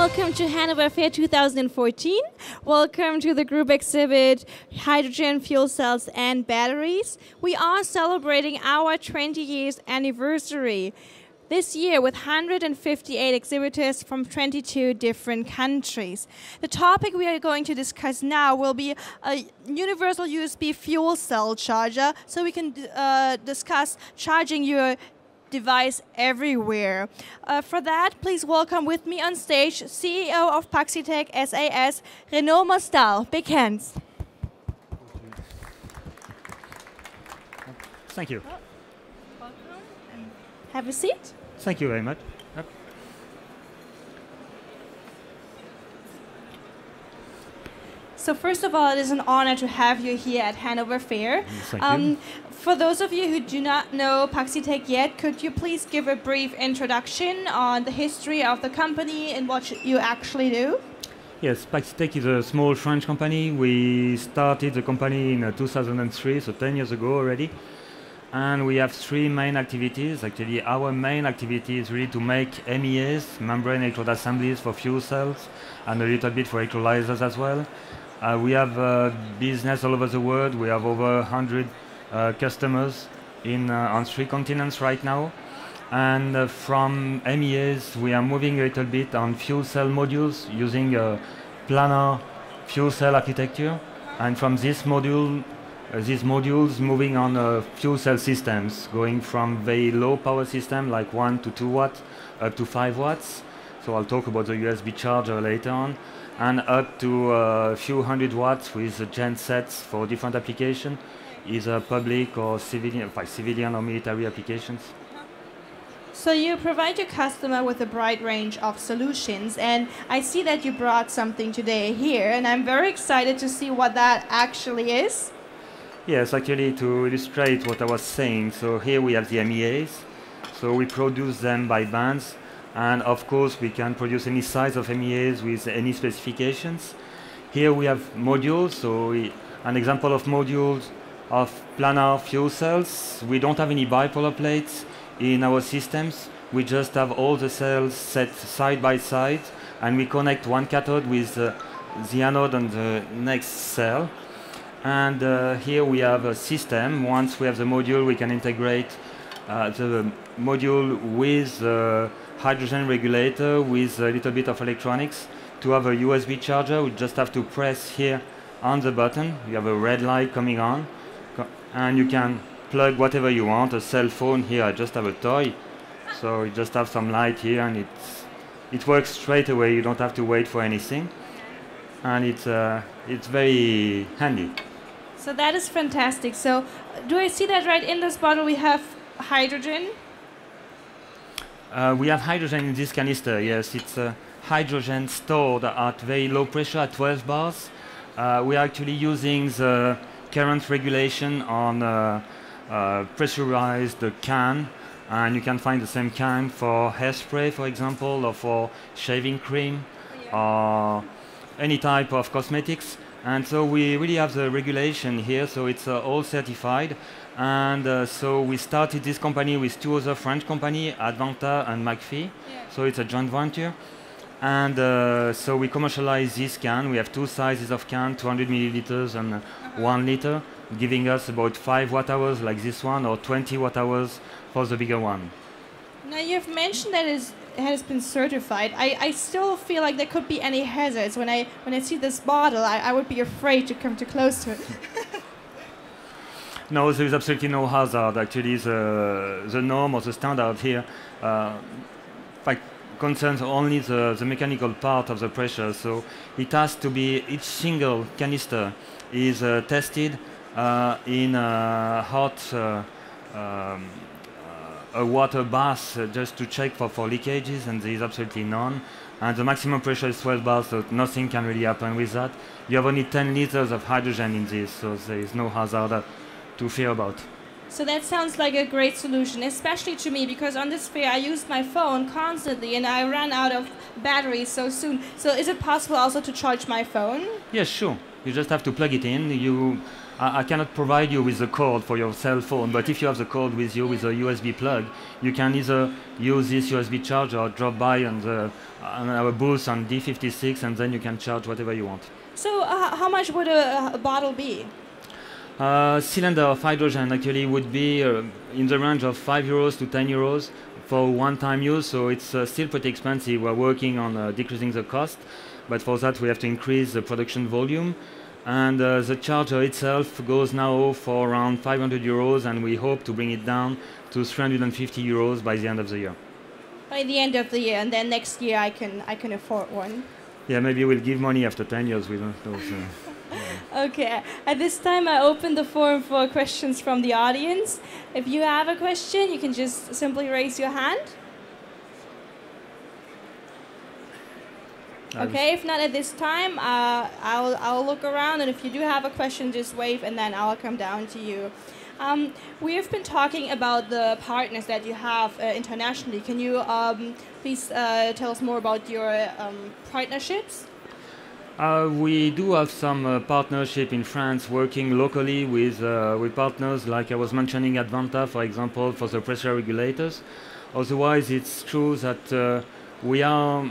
welcome to Hanover Fair 2014. Welcome to the group exhibit Hydrogen Fuel Cells and Batteries. We are celebrating our 20 years anniversary this year with 158 exhibitors from 22 different countries. The topic we are going to discuss now will be a universal USB fuel cell charger, so we can discuss charging your device everywhere. For that, please welcome with me on stage CEO of PaxiTech SAS, Renaut Mosdale. Big hands. Thank you. Welcome and have a seat. Thank you very much. Yep. So first of all, it is an honor to have you here at Hanover Fair. Thank you. For those of you who do not know PaxiTech yet, could you please give a brief introduction on the history of the company and what you actually do? Yes, PaxiTech is a small French company. We started the company in 2003, so 10 years ago already. And we have three main activities. Actually, our main activity is really to make MEAs, membrane electrode assemblies for fuel cells, and a little bit for electrolyzers as well. We have business all over the world. We have over 100 customers on 3 continents right now. And from MEAs, we are moving a little bit on fuel cell modules using a planar fuel cell architecture. And from this module, these modules moving on fuel cell systems, going from very low power system like 1 to 2 watts up to 5 watts. So I'll talk about the USB charger later on, and up to a few hundred watts with gen sets for different applications, either public or civilian or military applications. So you provide your customer with a bright range of solutions, and I see that you brought something today here, and I'm very excited to see what that actually is. Yes, actually, to illustrate what I was saying, so here we have the MEAs. So we produce them by bands, and of course we can produce any size of MEAs with any specifications. Here we have modules, so an example of modules of planar fuel cells. We don't have any bipolar plates in our systems. We just have all the cells set side by side, and we connect one cathode with the anode on the next cell. And here we have a system. Once we have the module, we can integrate the module with a hydrogen regulator with a little bit of electronics. To have a USB charger, we just have to press here on the button. You have a red light coming on, and you can plug whatever you want. A cell phone here, I just have a toy. So you just have some light here, and it works straight away. You don't have to wait for anything. And it's very handy. So that is fantastic. So do I see that right? In this bottle we have hydrogen? We have hydrogen in this canister, yes. It's hydrogen stored at very low pressure, at 12 bars. We are actually using the current regulation on pressurized can. And you can find the same can for hairspray, for example, or for shaving cream, or any type of cosmetics. And so we really have the regulation here, so it's all certified. And so we started this company with 2 other French companies, Advanta and McPhee. Yeah. So it's a joint venture. And so we commercialize this can. We have 2 sizes of can, 200 milliliters and 1 liter, giving us about 5 watt-hours like this one, or 20 watt-hours for the bigger one. Now you've mentioned that it has been certified. I still feel like there could be any hazards. When I see this bottle, I would be afraid to come too close to it. No, there is absolutely no hazard. Actually, the norm or the standard here concerns only the mechanical part of the pressure. So it has to be, each single canister is tested in a hot a water bath just to check for leakages, and there is absolutely none. And the maximum pressure is 12 bars, so nothing can really happen with that. You have only 10 liters of hydrogen in this, so there is no hazard to fear about. So that sounds like a great solution, especially to me, because on this fair I use my phone constantly and I run out of batteries so soon. So is it possible also to charge my phone? Yes, sure. You just have to plug it in. I cannot provide you with the cord for your cell phone, but if you have the cord with you with a USB plug, you can either use this USB charger or drop by on our booth on D56, and then you can charge whatever you want. So how much would a bottle be? Cylinder of hydrogen actually would be in the range of €5 to €10 for one-time use, so it's still pretty expensive. We're working on decreasing the cost, but for that we have to increase the production volume. And the charger itself goes now for around €500, and we hope to bring it down to €350 by the end of the year. By the end of the year, and then next year I can afford one. Yeah, maybe we'll give money after 10 years. We don't know. Okay, at this time I open the forum for questions from the audience. If you have a question, you can just simply raise your hand. Okay, if not at this time, I'll look around, and if you do have a question, just wave, and then I'll come down to you. We have been talking about the partners that you have internationally. Can you please tell us more about your partnerships? We do have some partnership in France, working locally with partners like I was mentioning Advanta, for example, for the pressure regulators. Otherwise, it's true that we are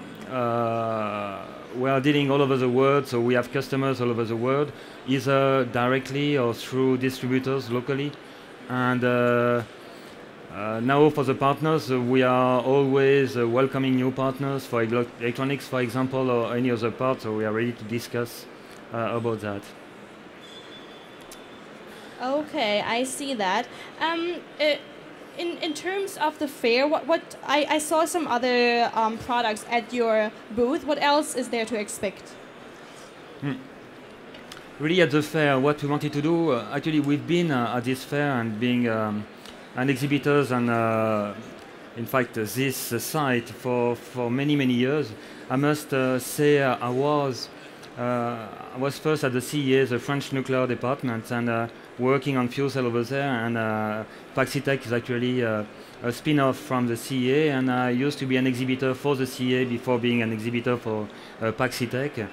dealing all over the world, so we have customers all over the world, either directly or through distributors locally. And now for the partners, we are always welcoming new partners for electronics, for example, or any other part, so we are ready to discuss about that. Okay, I see that. In terms of the fair, what I saw some other products at your booth. What else is there to expect? Really, at the fair, what we wanted to do, actually we've been at this fair and being an exhibitors and in fact this site for many years. I must say I was first at the CEA, the French nuclear department, and working on fuel cell over there, and PaxiTech is actually a spin-off from the CEA, and I used to be an exhibitor for the CEA before being an exhibitor for PaxiTech.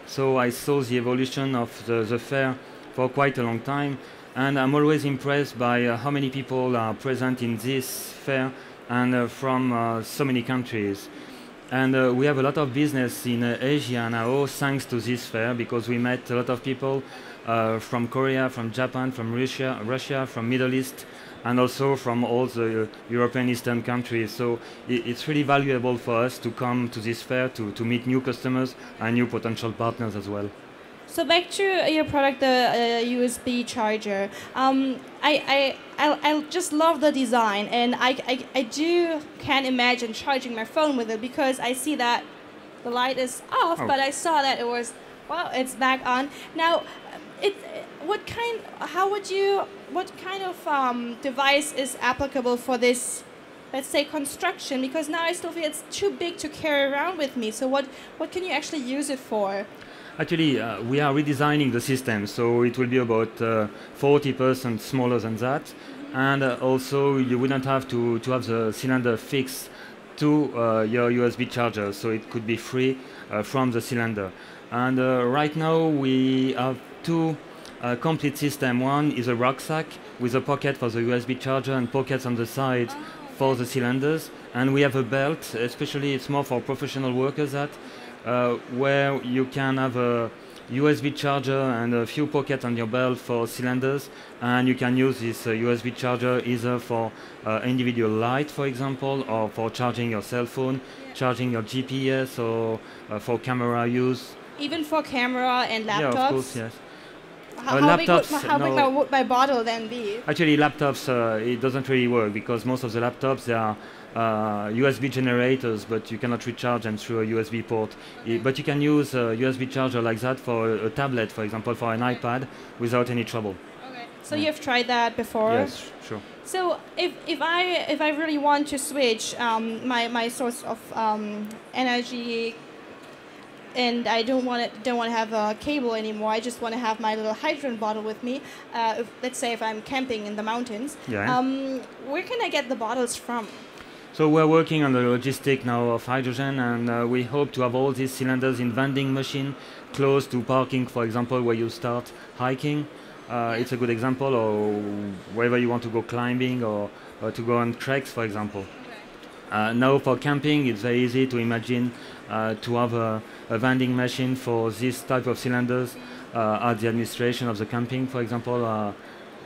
So I saw the evolution of the fair for quite a long time, and I'm always impressed by how many people are present in this fair, and from so many countries. And we have a lot of business in Asia now, thanks to this fair, because we met a lot of people from Korea, from Japan, from Russia, from Middle East, and also from all the European Eastern countries. So it's really valuable for us to come to this fair to meet new customers and new potential partners as well. So back to your product, the USB charger. I just love the design, and I can't imagine charging my phone with it, because I see that the light is off, but I saw that it was, well, it's back on. Now, what kind of device is applicable for this, let's say, construction? Because now I still feel it's too big to carry around with me. So what can you actually use it for? Actually, we are redesigning the system, so it will be about 40% smaller than that. And also, you wouldn't have to have the cylinder fixed to your USB charger, so it could be free from the cylinder. And right now, we have two complete systems. One is a rucksack with a pocket for the USB charger and pockets on the side for the cylinders. And we have a belt, especially it's more for professional workers, where you can have a USB charger and a few pockets on your belt for cylinders, and you can use this USB charger either for individual light, for example, or for charging your cell phone, charging your GPS, or for camera use. Even for camera and laptops? Yeah, of course, yes. How big would my bottle then be? Actually, laptops, it doesn't really work, because most of the laptops, they are USB generators, but you cannot recharge them through a USB port. But you can use a USB charger like that for a tablet, for example, for an iPad, without any trouble. Okay. So you've tried that before? Yes, sure. So if I really want to switch my source of energy, and I don't want to have a cable anymore, I just want to have my little hydrogen bottle with me. Let's say if I'm camping in the mountains, where can I get the bottles from? So we're working on the logistic now of hydrogen, and we hope to have all these cylinders in vending machine close to parking, for example, where you start hiking, It's a good example, or wherever you want to go climbing or to go on treks, for example. Now for camping, it's very easy to imagine to have a vending machine for this type of cylinders at the administration of the camping, for example.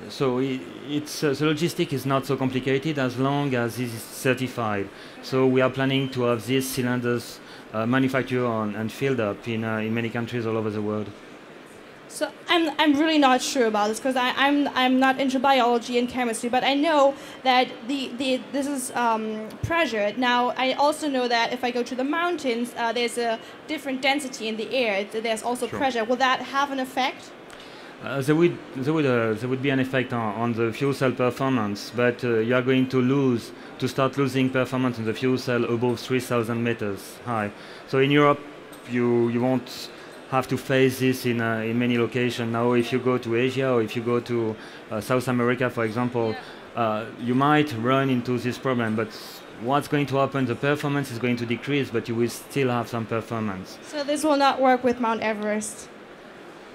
So the logistic is not so complicated as long as this is certified. So we are planning to have these cylinders manufactured and filled up in many countries all over the world. So I'm really not sure about this because I'm not into biology and chemistry, but I know that this is pressured. Now I also know that if I go to the mountains, there's a different density in the air. There's also pressure. Will that have an effect? There would be an effect on the fuel cell performance, but you are going to start losing performance in the fuel cell above 3,000 meters high. So in Europe, you won't have to face this in many locations. Now, if you go to Asia or if you go to South America, for example, you might run into this problem, but what's going to happen, the performance is going to decrease, but you will still have some performance. So this will not work with Mount Everest?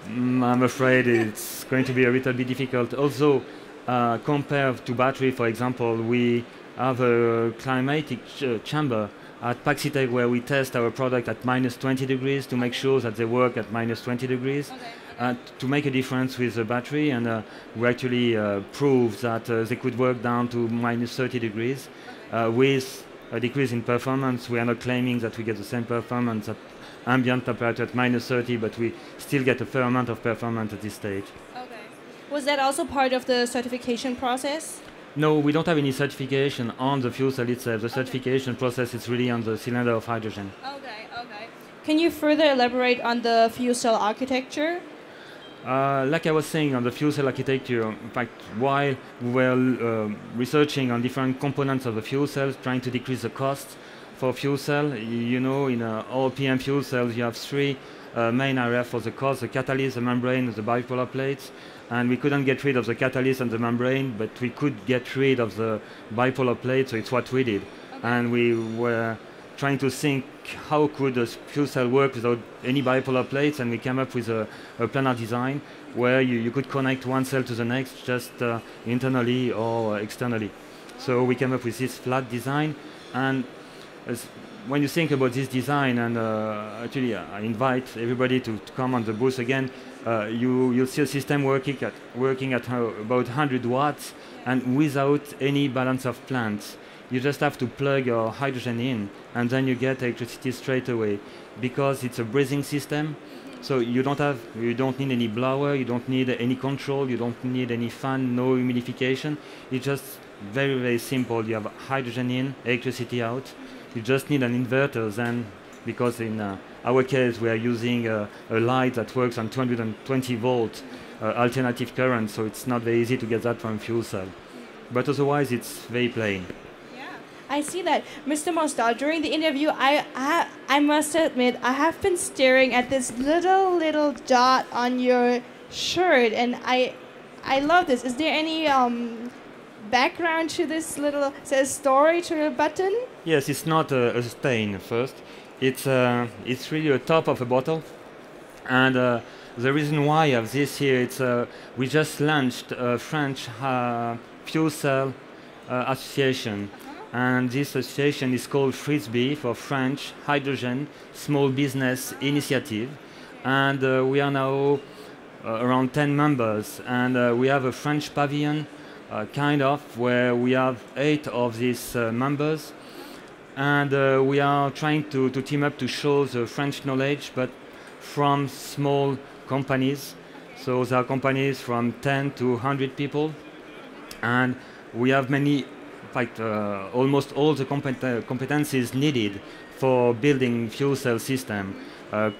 I'm afraid it's going to be a little bit difficult. Also, compared to battery, for example, we have a climatic chamber at PaxiTech where we test our product at minus 20 degrees to make sure that they work at minus 20 degrees to make a difference with the battery, and we actually proved that they could work down to minus 30 degrees with a decrease in performance. We are not claiming that we get the same performance at ambient temperature at minus 30, but we still get a fair amount of performance at this stage. Okay. Was that also part of the certification process? No, we don't have any certification on the fuel cell itself. The certification process is really on the cylinder of hydrogen. Okay. Can you further elaborate on the fuel cell architecture? Like I was saying, on the fuel cell architecture, in fact, while we were researching on different components of the fuel cells, trying to decrease the cost for fuel cell, you know, in all PM fuel cells, you have three main areas for the cost: the catalyst, the membrane, and the bipolar plates. And we couldn't get rid of the catalyst and the membrane, but we could get rid of the bipolar plate, so it's what we did. And we were trying to think how could a fuel cell work without any bipolar plates, and we came up with a planar design where you could connect one cell to the next just internally or externally. So we came up with this flat design, and when you think about this design, and actually I invite everybody to come on the booth again, you'll see a system working at about 100 watts and without any balance of plant. You just have to plug your hydrogen in, and then you get electricity straight away, because it's a breathing system. So you don't need any blower, you don't need any control, you don't need any fan, no humidification. It's just very, very simple. You have hydrogen in, electricity out. You just need an inverter then, because in our case we are using a light that works on 220 volt alternative current, so it's not very easy to get that from a fuel cell. But otherwise it's very plain. I see that. Mr. Mosdale, during the interview, I must admit, I have been staring at this little dot on your shirt, and I love this. Is there any background to this little, says story to the button? Yes, it's not a stain first. It's really a top of a bottle. And the reason why I have this here, it's we just launched a French fuel cell association. And this association is called FRISBE, for French Hydrogen Small Business Initiative. And we are now around 10 members. And we have a French pavilion, kind of, where we have 8 of these members. And we are trying to team up to show the French knowledge, but from small companies. So there are companies from 10 to 100 people. And we have many, in fact, almost all the competencies needed for building fuel cell system,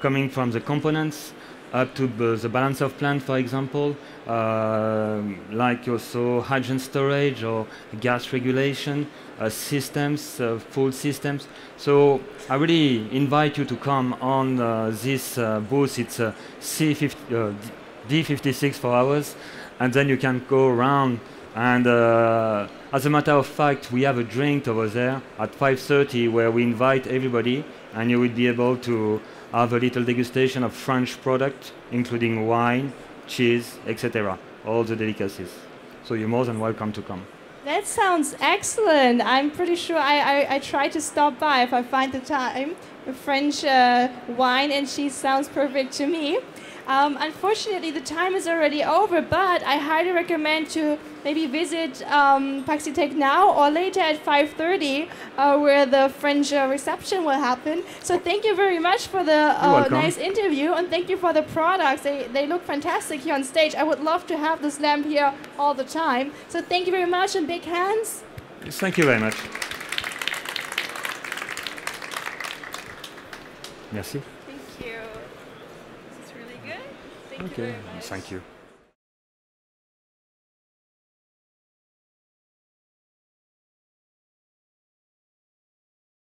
coming from the components up to the balance of plant, for example, like also hydrogen storage or gas regulation, systems, full systems. So I really invite you to come on this booth. It's D56 for hours, and then you can go around. And as a matter of fact, we have a drink over there at 5:30 where we invite everybody, and you will be able to have a little degustation of French product, including wine, cheese, etc. all the delicacies. So you're more than welcome to come. That sounds excellent. I'm pretty sure I try to stop by if I find the time. French wine and cheese sounds perfect to me. Unfortunately, the time is already over, but I highly recommend to maybe visit PaxiTech now or later at 5:30, where the French reception will happen. So thank you very much for the nice interview, and thank you for the products. They look fantastic here on stage. I would love to have this lamp here all the time. So thank you very much, and big hands. Thank you very much. Merci. Thank you. This is really good. Thank you very much. Thank you.